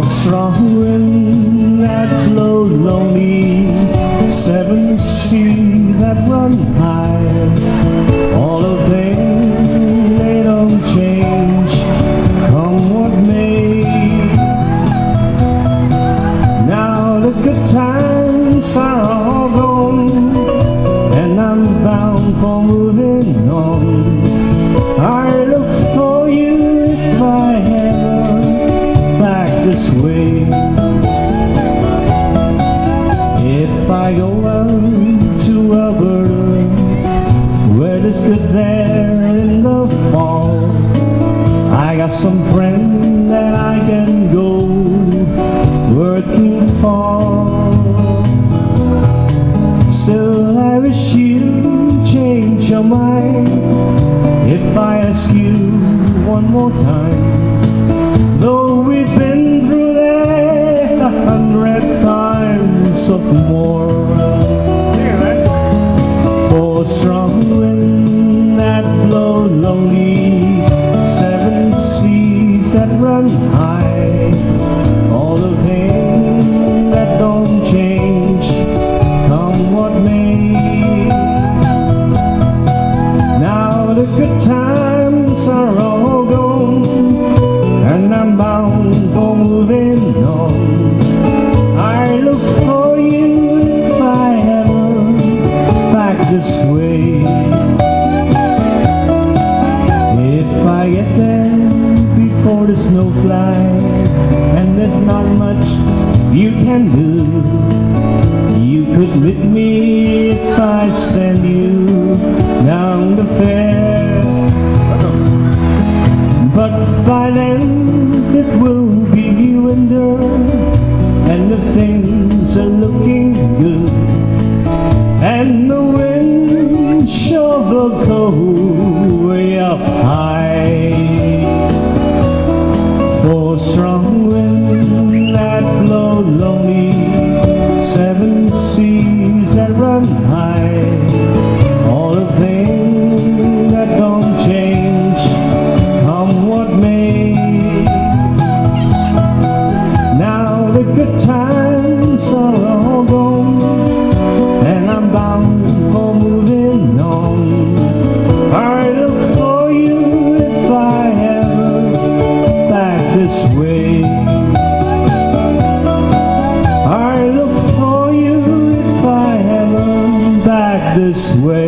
strong wind that blow lonely, seven seas that run high, all of them, they don't change, come what may. Now the good times are all gone, and I'm bound for moving on. I look for you if I ever back this way. If I go out to Alberta, where it's good there in the fall, I got some friend that I can go working for. Still I wish you'd change your mind if I ask you one more time. Though we've been through that 100 times of more. For strong wind that blow lonely, seven seas that run high, all the things that don't change, come what may. Now the good times are all gone, and I'm bound for moving on. I look for you if I ever back this way. If I get there before the snow flies, and there's not much you can do, you could meet me if I send you down the fair. But by then it will be winter, and the things are looking good, and the wind sure will go way up high. For strong wind that blow lonely, seven seas that run high, all the things that don't change, come what may. Now the good times are all gone, and I'm bound for moving on. I look for you if I ever back this way. I look for you if I ever back this way.